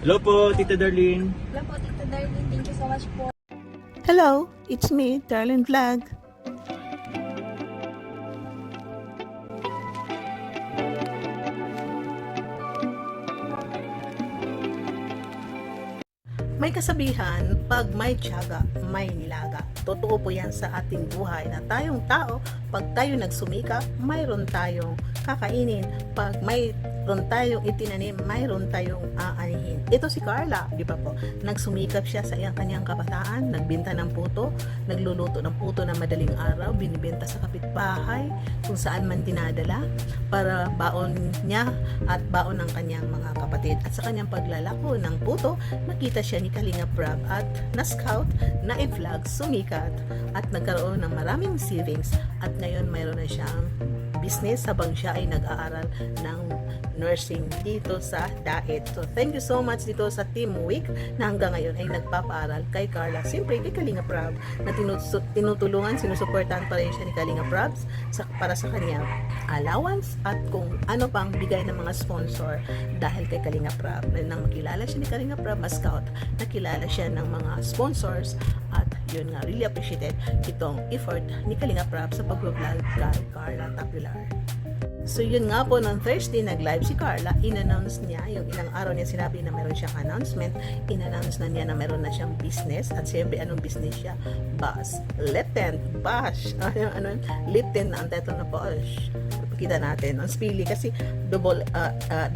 Hello po, Tita Darlene. Hello po, Tita Darlene. Thank you so much po. Hello, it's me, Darlene Vlog. May kasabihan, pag may tiyaga, may nilaga. Totoo po yan sa ating buhay na tayong tao, pag tayo nagsumika, mayroon tayong kakainin. Pag mayroon tayong itinanim, mayroon tayong aanihin. Ito si Carla, di ba po? Nagsumikap siya sa kanyang kabataan, nagbenta ng puto, nagluluto ng puto na madaling araw, binibenta sa kapitbahay, kung saan man dinadala, para baon niya at baon ng kanyang mga kapatid. At sa kanyang paglalako ng puto, nakita siya ni Kalinga Prab at na-scout, na-vlog, sumikat at nagkaroon ng maraming savings at ngayon mayroon na siyang business habang siya ay nag-aaral ng nursing dito sa DAET. So thank you so much dito sa Team Week na hanggang ngayon ay nagpapaaral kay Carla. Siyempre kay Kalinga Prab na tinutulungan, sinusuportahan pa rin siya ni Kalinga Prab para sa kanyang allowance at kung ano pang bigay ng mga sponsor dahil kay Kalinga Prab. Nang makilala siya ni Kalinga Prab, ma-scout, nakilala siya ng mga sponsors at yun nga, really appreciated itong effort ni Kalinga Prab sa pag-vlog kay Carla Tapular. So yun nga po, ng Thursday nag-live si Carla, in-announce niya, yung ilang araw niya sinabi na meron siyang announcement, in-announce na niya na meron na siyang business, at siyempre anong business siya? Bus, Lipton, Bash, Lipton na ang title na Bosch. Kita natin, ang spelling kasi double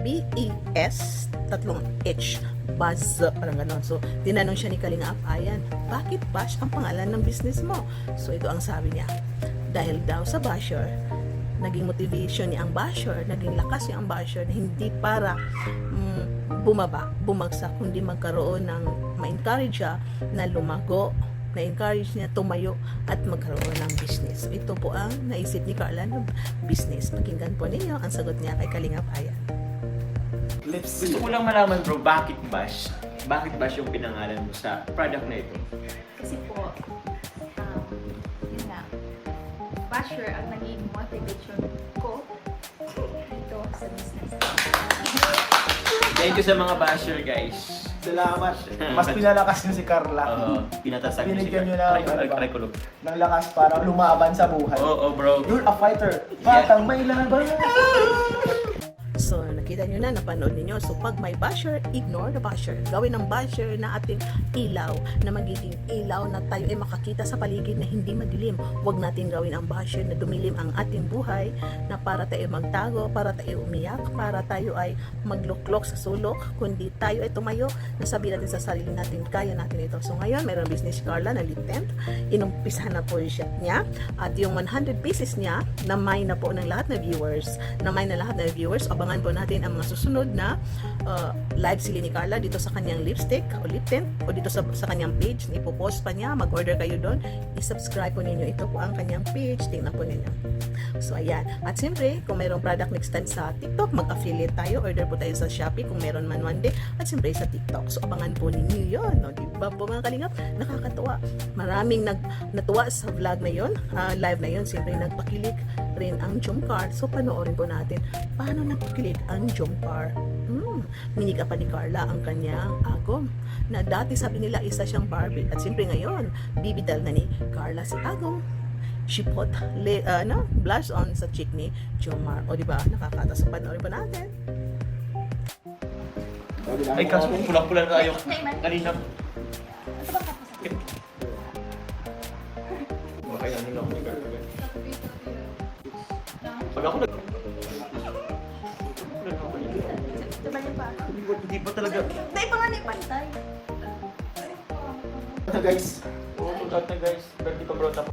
B-E-S, tatlong H, Buzz, parang gano'n. So, tinanong siya ni Kalinga Ayan, bakit Bash ang pangalan ng business mo? So, ito ang sabi niya, dahil daw sa basher, naging motivation niya ang basher, naging lakas niya ang basher na hindi para bumagsak, kundi magkaroon ng ma-encourage siya na lumago, na-encourage niya tumayo at magkaroon ng business. So, ito po ang naisip ni Carla ng business. Pakinggan po ninyo ang sagot niya kay Kalinga Ayan. Gusto ko lang malaman bro, bakit Bash? Bakit Bash yung pinangalan mo sa product na ito? Kasi po, yun nga, basher ang naging motivation ko dito sa business. Thank you sa mga basher guys. Salamat. Mas pinalakas niyo si Carla. Pinatasag niyo Binigyan niyo na ng lakas para lumaban sa buhay. Oo, bro. You're a fighter. Batang may laban. So, nakita nyo na, napanood ninyo. So, pag may basher, ignore the basher. Gawin ng basher na ating ilaw, na magiging ilaw na tayo ay makakita sa paligid na hindi madilim. Huwag natin gawin ang basher na dumilim ang ating buhay, na para tayo magtago, para tayo umiyak, para tayo ay magluklok sa sulok, kundi tayo ay tumayo, nasabi natin sa sarili natin, kaya natin ito. So, ngayon, mayroong business si Carla na lip tent. Inumpisahan na po siya niya. At yung 100 pieces niya, namay na po ng lahat na viewers. Namay na lahat na viewers. Abangan po natin ang mga susunod na live sili ni Carla dito sa kanyang lipstick o lip tint o dito sa kanyang page. Ipopost pa niya, mag-order kayo doon, i-subscribe po ninyo. Ito po ang kanyang page, tingnan po ninyo. So ayan, at siyempre kung mayroong product next time sa TikTok, mag-affiliate tayo, order po tayo sa Shopee kung meron man one day, at siyempre sa TikTok. So abangan po ninyo yun, no? Diba po mga kalingap, nakakatuwa. Maraming natuwa sa vlog na yun, live na yun. Siyempre nagpakilig rin ang Jomcar. So panoorin po natin paano nagpakilig ang Jomcar. Miniga pa ni Carla ang kanyang Agom, na dati sabi nila isa siyang Barbie, at siyempre ngayon bibidal na ni Carla si Agom. She put blush on sa cheek ni Jomar. O diba, nakakata. So panoorin po natin. Ay, kaso pulang-pulang tayo. Kanina. Baka yan lang. Pag ako hindi pa talaga. Dahil pa nga na ipantay. Ito guys. Oo, tugat na guys. Birthday pa bro. Tapos.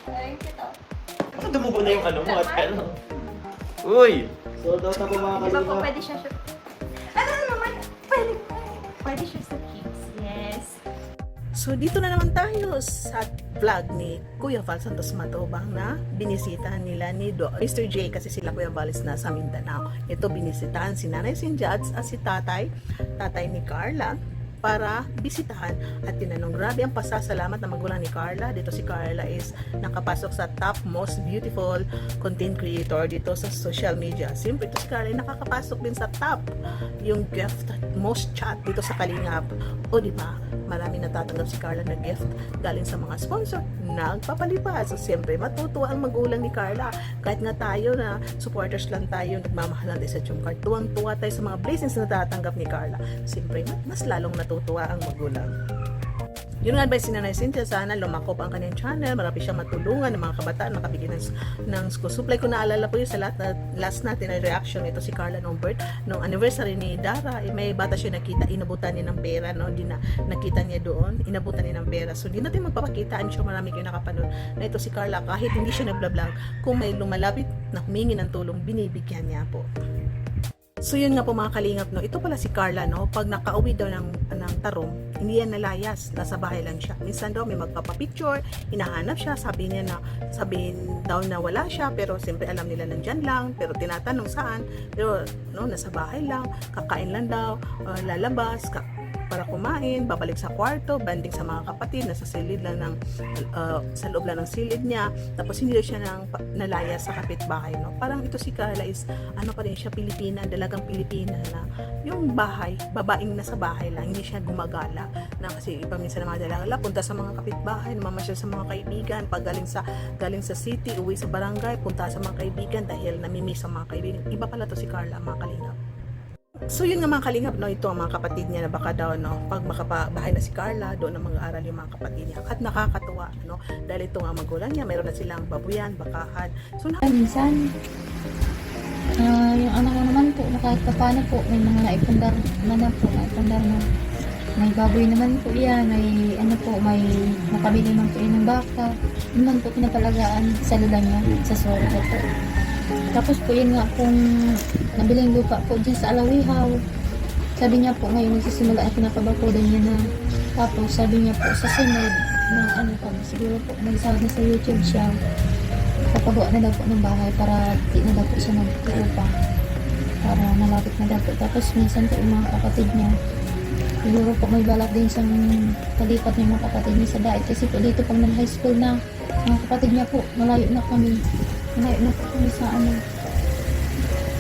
Thank you to. Bakit dumugo na yung ano mo at ano? Uy! So daw po mga Di ba po kalingap. pwede siya shoot? Ano naman? Pwede siya sa kids. Yes. So dito na naman tayo sa vlog ni Kuya Val Santos Matubang na binisitahan nila ni Mr. J, kasi sila Kuya Val is nasa Mindanao. Ito binisitahan si Nanay Sinjad at si tatay ni Carla para bisitahan at tinanong. Grabe ang pasasalamat ng magulang ni Carla. Dito si Carla is nakapasok sa top most beautiful content creator dito sa social media. Siyempre ito si Carla ay nakakapasok din sa top yung gift most chat dito sa Kalingap. O di ba? Marami natatanggap si Carla na gift galing sa mga sponsor, nagpapalipad. So siyempre matutuwa ang magulang ni Carla. Kahit nga tayo na supporters lang tayo, nagmamahal natin sa Jumcar, tuwang-tuwa tayo sa mga blessings na natatanggap ni Carla. Siyempre mas lalong natutuwa ang magulang. Yun nga advice si Nanay Cynthia, sana lumakop ang kanyang channel, marami siyang matulungan ng mga kabataan, makabigyan ng school supply. Kung naalala po yun sa last natin ay reaction ito si Carla nung anniversary ni Dara, may bata siya nakita, inabutan niya ng pera, no? Di na nakita niya doon, inabutan niya ng pera. So di natin magpapakitaan siya, marami kayo nakapanood na ito si Carla, kahit hindi siya nagblablag, kung may lumalapit na humingi ng tulong, binibigyan niya po. So yun nga po mga kalingap, no, ito pala si Carla, no, pag nakauwi daw ng tarong, hindi yan nalayas, nasa bahay lang siya. Minsan daw may magpapapicture, hinahanap siya, sabihin daw na wala siya, pero siyempre alam nila nandyan lang, pero tinatanong saan, pero no, nasa bahay lang, kakain lang daw, lalabas, para kumain, babalik sa kwarto, banding sa mga kapatid, nasa silid lang sa loob lang ng silid niya, tapos hindi siya nalaya sa kapitbahay, no? Parang ito si Carla is, ano pa rin siya, Pilipina, dalagang Pilipina na yung bahay, babaeng nasa bahay lang, hindi siya gumagala, na kasi iba minsan ng mga dalaga, punta sa mga kapitbahay, namamasyal sa mga kaibigan, pag galing sa city, uwi sa barangay, punta sa mga kaibigan dahil namimiss sa mga kaibigan. Iba pala to si Carla, mga kalingap. So yun nga mga kalingap, no, ito ang mga kapatid niya na baka daw, no, pag makabahay na si Carla, doon na mag-aaral yung mga kapatid niya. At nakakatuwa, no, dahil ito nga magulang niya, mayroon na silang babuyan, bakahan. So minsan, yung anak ko naman po, kahit pa paano po, may mga naipundar na po, may baboy naman po yan, may ano po, may makabili man po ng baka, yun man po pinapalagaan sa lula niya, sa soro po. Tapos po yun nga kung nabiling lupa po dyan sa Alawihaw. Sabi niya po ngayon nagsisimula at pinapabakudan niya na. Tapos sabi niya po sa sunod na ano po, siguro po nagsahod na sa YouTube siya. Papagawa na daw po ng bahay para di na daw po siya maglupa. Para malapit na daw po. Tapos minsan po yung mga kapatid niya. Siguro po may balak din siyang kalipat ng mga kapatid niya sa dait. Kasi po dito pag nag-high school na mga kapatid niya po, malayo na kami. Malayo na po kami sa ano.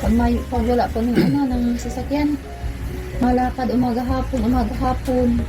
Pag wala po ng sasakyan, malakad umaga hapon.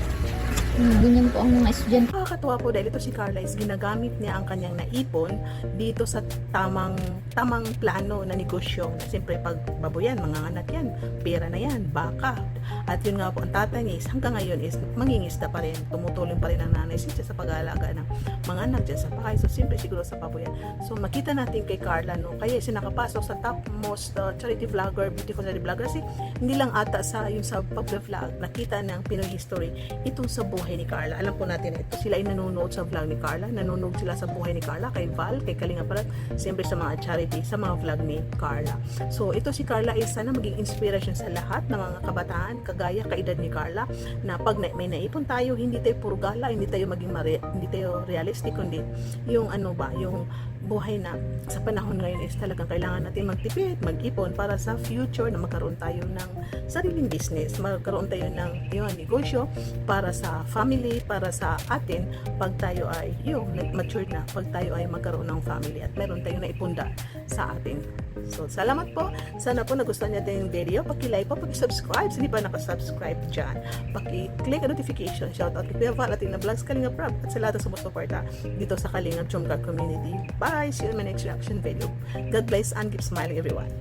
Ganyan po ang mga estudyante. nakakatuwa po dahil ito si Carla is ginagamit niya ang kanyang naipon dito sa tamang plano na negosyo. Siyempre pag baboyan, mga anak yan, pera na yan, baka. At yun nga po, ang tatay niya is hanggang ngayon is mangingisda pa rin, tumutulong pa rin ang nanay siya sa pag-aalaga ng mga anak dyan sa bahay. So siyempre siguro sa baboyan. So makita natin kay Carla, no, kaya siya nakapasok sa top most charity vlogger, beautiful charity vlogger, kasi hindi lang ata sa yung sa pag-vlog, nakita ng Pinoy history itong sa buhay ni Carla. Alam po natin na ito, sila ay nanonood sa vlog ni Carla, nanonood sila sa buhay ni Carla, kay Val, kay Kalinga Parat, siyempre sa mga charity, sa mga vlog ni Carla. So ito si Carla is sana maging inspiration sa lahat ng mga kabataan, kagaya kaedad ni Carla, na pag may naipon tayo, hindi tayo puro gala, hindi tayo maging hindi tayo realistic, kundi yung ano ba, yung buhay na sa panahon ngayon is talagang kailangan natin magtipid, mag-ipon para sa future na magkaroon tayo ng sariling business, magkaroon tayo ng yung negosyo para sa family, para sa atin pag tayo ay yung matured na, pag tayo ay magkaroon ng family at meron tayong naipunda sa atin. So, salamat po. Sana po nagustuhan niyo yung video. Paki-like po, paki-subscribe. Hindi pa nakasubscribe dyan. Paki-click ang notification. Shoutout kay Kuya Val, ating na vlogs Kalinga Prab at sa lahat ng sumusuporta dito sa Kalinga Jumcar community. Bye! See you in my next reaction video. God bless and keep smiling everyone.